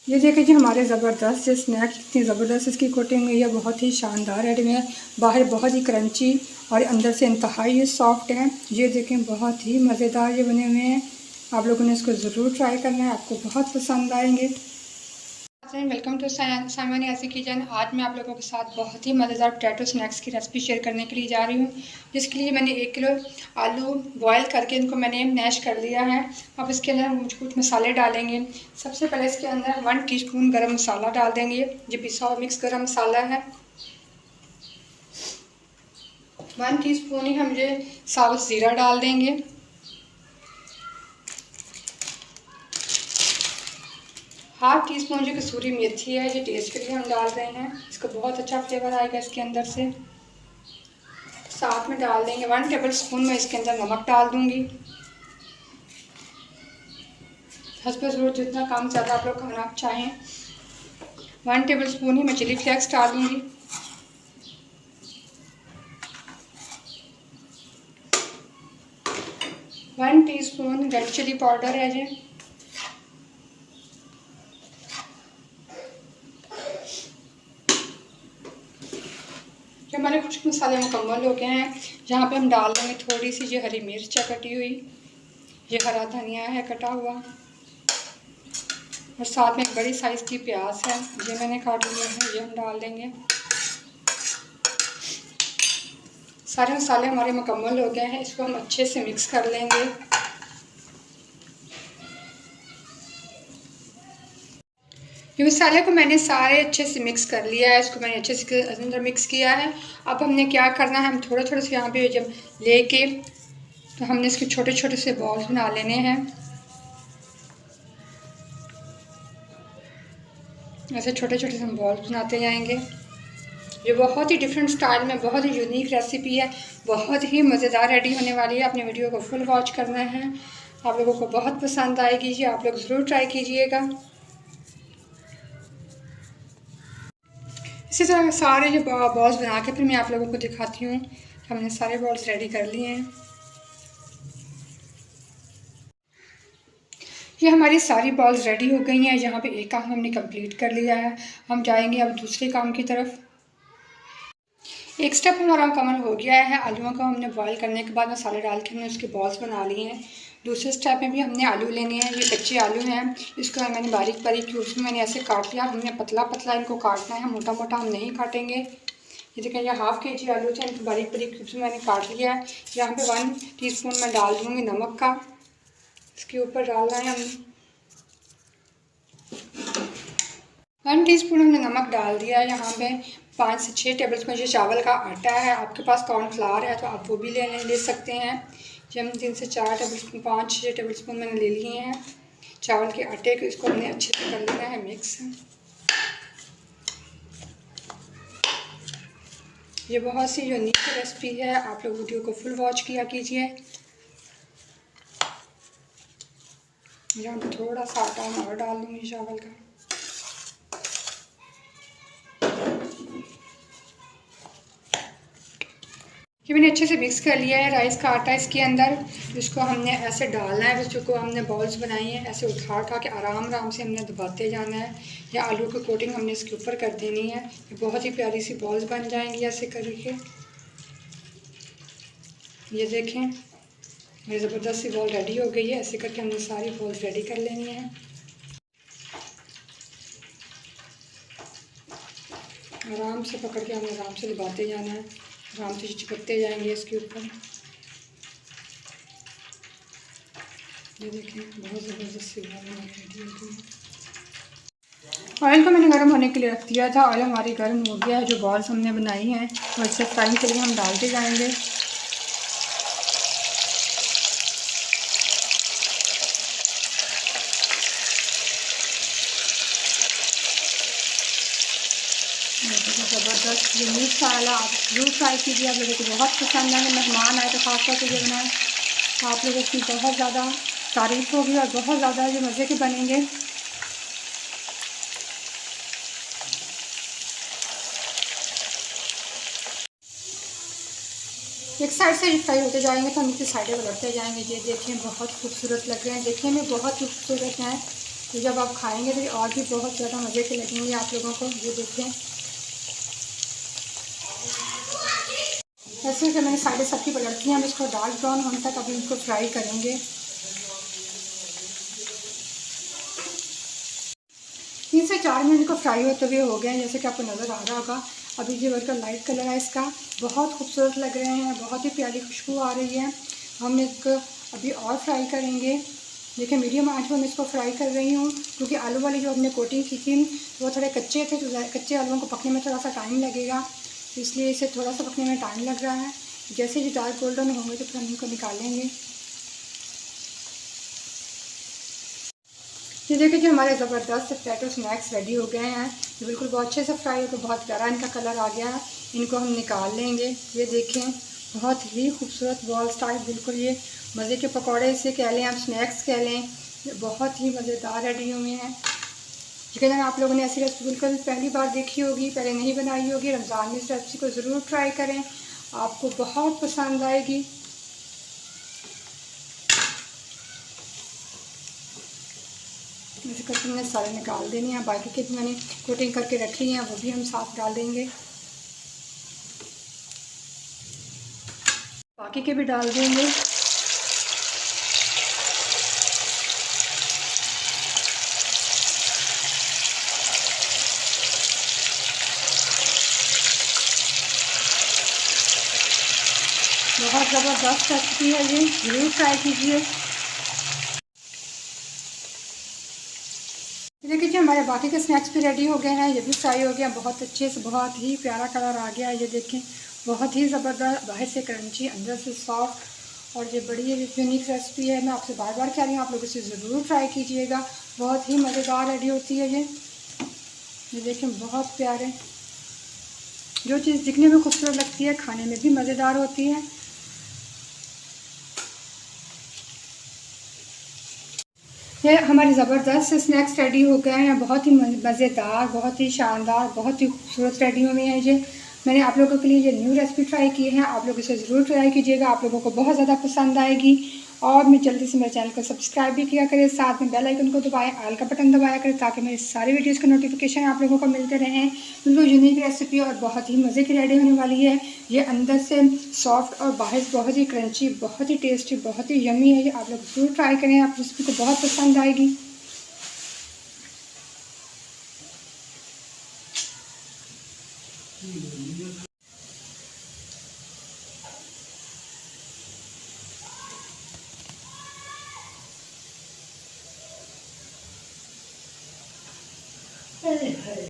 ये देखिए जी हमारे ज़बरदस्त ये स्नैक इतनी ज़बरदस्त इसकी कोटिंग हुई है, बहुत ही शानदार रेडी में। बाहर बहुत ही क्रंची और अंदर से इंतहाई ये सॉफ्ट है। ये देखें बहुत ही मज़ेदार ये बने हुए हैं। आप लोगों ने इसको ज़रूर ट्राई करना है, आपको बहुत पसंद आएंगे। वेलकम टू साइमन यासी किचन। आज मैं आप लोगों के साथ बहुत ही मज़ेदार पोटैटो स्नैक्स की रेसिपी शेयर करने के लिए जा रही हूँ, जिसके लिए मैंने 1 किलो आलू बॉयल करके इनको मैंने मैश कर लिया है। अब इसके अंदर हम कुछ मसाले डालेंगे। सबसे पहले इसके अंदर 1 टीस्पून गरम मसाला डाल देंगे। ये पिसा हुआ मिक्स गरम मसाला है। 1 टीस्पून ही हम ये साबुत ज़ीरा डाल देंगे। हाफ टी स्पून जो कसूरी मेथी है, ये टेस्ट के लिए हम डाल रहे हैं। इसका बहुत अच्छा फ्लेवर आएगा इसके अंदर से। साथ में डाल देंगे 1 टेबल स्पून में इसके अंदर नमक डाल दूंगी। हस्ब ज़रूरत जितना कम ज़्यादा आप लोग खाना चाहें। 1 टेबल स्पून ही मैं चिली फ्लेक्स डाल दूंगी। One teaspoon red chilli powder है जी। हमारे कुछ मसाले मुकम्मल हो गए हैं। यहाँ पे हम डाल देंगे थोड़ी सी ये हरी मिर्च है कटी हुई, ये हरा धनिया है कटा हुआ, और साथ में एक बड़ी साइज़ की प्याज है, ये मैंने काट लिया है, ये हम डाल देंगे। सारे मसाले हमारे मुकम्मल हो गए हैं। इसको हम अच्छे से मिक्स कर लेंगे। ये मसाले को मैंने सारे अच्छे से मिक्स कर लिया है। इसको मैंने अच्छे से अंदर मिक्स किया है। अब हमने क्या करना है, हम थोड़े थोड़े से यहाँ पे जब लेके तो हमने इसके छोटे छोटे से बॉल्स बना लेने हैं। ऐसे छोटे छोटे से हम बॉल्स बनाते जाएंगे। ये बहुत ही डिफरेंट स्टाइल में बहुत ही यूनिक रेसिपी है, बहुत ही मज़ेदार रेडी होने वाली है। अपने वीडियो को फुल वॉच करना है, आप लोगों को बहुत पसंद आएगी जी। आप लोग ज़रूर ट्राई कीजिएगा। इसी तरह सारे जो बॉल्स बना के फिर मैं आप लोगों को दिखाती हूँ। हमने सारे बॉल्स रेडी कर लिए हैं। ये हमारी सारी बॉल्स रेडी हो गई हैं। यहाँ पे एक काम हमने कंप्लीट कर लिया है। हम जाएंगे अब दूसरे काम की तरफ। एक स्टेप हमारा मुकम्मल हो गया है। आलूओं को हमने बॉयल करने के बाद मसाले डाल के हमने उसके बॉल्स बना लिए हैं। दूसरे स्टेप में भी हमने आलू लेने हैं। ये कच्चे आलू हैं, इसको मैंने बारीक बारीक क्यूब्स में मैंने ऐसे काट लिया। हमने पतला पतला इनको काटना है, मोटा मोटा हम नहीं काटेंगे। ये देखें, ये हाफ़ केजी आलू थे, इनको बारीक बारीक क्यूब्स में मैंने काट लिया है। यहाँ पे 1 टीस्पून मैं डाल दूँगी नमक का। इसके ऊपर डालना है हमने 1 टीस्पून हमने नमक डाल दिया है। यहाँ पे 5 से 6 टेबल स्पून ये चावल का आटा है। आपके पास कॉर्नफ्लावर है तो आप वो भी ले सकते हैं। जो हम 3 से 4 टेबल स्पून 5-6 टेबल स्पून मैंने ले लिए हैं चावल के आटे को। इसको हमने अच्छे से कर लेना है मिक्स। ये बहुत सी यूनिक रेसिपी है, आप लोग वीडियो को फुल वॉच किया कीजिए। यहाँ पे थोड़ा सा आटा मैं और डाल दूँगी चावल का। ये मैंने अच्छे से मिक्स कर लिया है राइस का आटा इसके अंदर। इसको हमने ऐसे डालना है, बच्चों को हमने बॉल्स बनाई हैं, ऐसे उठा उठा के आराम आराम से हमने दबाते जाना है। या आलू की कोटिंग हमने इसके ऊपर कर देनी है। ये बहुत ही प्यारी सी बॉल्स बन जाएंगी ऐसे करके। ये देखें, मेरी ज़बरदस्त सी बॉल रेडी हो गई है। ऐसे करके हमने सारी बॉल्स रेडी कर लेनी है। आराम से पकड़ के हमें आराम से दबाते जाना है, आराम से चिपकते जाएंगे इसके ऊपर। ये देखें, बहुत ज़बरदस्त सी बॉल रेडी हो गई। ऑयल को मैंने गर्म होने के लिए रख दिया था। ऑयल हमारी गर्म हो गया है। जो बॉल्स हमने बनाई हैं वो इससे फ्राइंग के लिए हम डालते जाएंगे। ज़बरदस्त यूनिक स्टाइल है, आप जरूर ट्राई कीजिए। आप लोगों को बहुत पसंद आएंगे। मेहमान आए तो खास तौर पर ये बनाए, आप लोगों की बहुत ज़्यादा तारीफ़ होगी और बहुत ज़्यादा ये मज़े के बनेंगे। एक साइड से फ्राई होते जाएंगे तो हम इसकी साइडें उलटते जाएंगे। ये देखें, बहुत खूबसूरत लग रहे हैं, देखने में बहुत खूबसूरत हैं। तो जब आप खाएंगे तो ये और भी बहुत ज़्यादा मज़े के लगेंगे आप लोगों को। ये देखें, ऐसे कि मैंने साइडें सबकी पलट दी हैं। हम इसको डार्क ब्राउन होने तक अभी इनको फ्राई करेंगे। 3 से 4 मिनट को फ्राई होते हुए हो गए हैं, जैसे कि आपको नज़र आ रहा होगा। अभी ये वर्कर लाइट कलर है इसका, बहुत खूबसूरत लग रहे हैं, बहुत ही प्यारी खुशबू आ रही है। हम इसको अभी और फ्राई करेंगे। देखिए मीडियम आंच में मैं इसको फ्राई कर रही हूँ, क्योंकि आलू वाली जो हमने कोटिंग की थी वो थोड़े कच्चे थे, तो कच्चे आलूओं को पकने में थोड़ा सा टाइम लगेगा, तो इसलिए इसे थोड़ा सा पकने में टाइम लग रहा है। जैसे ही डार्क गोल्डन होंगे तो फिर हम इनको निकालेंगे। ये देखिए जो हमारे ज़बरदस्त पोटैटो स्नैक्स रेडी हो गए हैं। ये बिल्कुल बहुत अच्छे से फ्राई होकर बहुत प्यारा इनका कलर आ गया है। इनको हम निकाल लेंगे। ये देखें, बहुत ही खूबसूरत बॉल स्टाइल, बिल्कुल ये मज़े के पकौड़े इसे कह लें, आप स्नैक्स कह लें, ये बहुत ही मज़ेदार रेडी हुए हैं। चिकन आप लोगों ने ऐसी रेसिपी बिल्कुल पहली बार देखी होगी, पहले नहीं बनाई होगी, रमज़ान में इस रेसिपी को ज़रूर ट्राई करें, आपको बहुत पसंद आएगी। ऐसे करके मैंने सारे निकाल देने हैं। बाकी के भी मैंने कोटिंग करके रखी हैं, वो भी हम साथ डाल देंगे। बाकी के भी डाल देंगे। बहुत ज़बरदस्त रेसिपी है ये, ज़रूर ट्राई कीजिए। देखिए जी हमारे बाकी के स्नैक्स भी रेडी हो गए हैं, ये भी फ्राई हो गया बहुत अच्छे से, बहुत ही प्यारा कलर आ गया है। ये देखें, बहुत ही ज़बरदस्त, बाहर से क्रंची अंदर से सॉफ्ट, और ये बड़ी यूनिक रेसिपी है। मैं आपसे बार बार कह रही हूँ, आप लोग इसे ज़रूर ट्राई कीजिएगा, बहुत ही मज़ेदार रेडी होती है ये देखें, बहुत प्यारे। जो चीज़ दिखने में खूबसूरत लगती है खाने में भी मज़ेदार होती है। ये हमारे ज़बरदस्त स्नैक्स रेडी हो गए हैं, बहुत ही मज़ेदार, बहुत ही शानदार, बहुत ही खूबसूरत रेडी हुए हैं। ये मैंने आप लोगों के लिए ये न्यू रेसिपी ट्राई की है, आप लोग इसे ज़रूर ट्राई कीजिएगा, आप लोगों को बहुत ज़्यादा पसंद आएगी। और मैं जल्दी से मेरे चैनल को सब्सक्राइब भी किया करें, साथ में बेल आइकन को दबाएं, ऑल का बटन दबाया करें, ताकि मेरी सारी वीडियोज़ के नोटिफिकेशन आप लोगों को मिलते रहें। बिल्कुल यूनिक रेसिपी और बहुत ही मज़े की रेडी होने वाली है। ये अंदर से सॉफ्ट और बाहर से बहुत ही क्रंची, बहुत ही टेस्टी, बहुत ही यमी है। ये आप लोग ज़रूर ट्राई करें, आप रेसिपी को बहुत पसंद आएगी।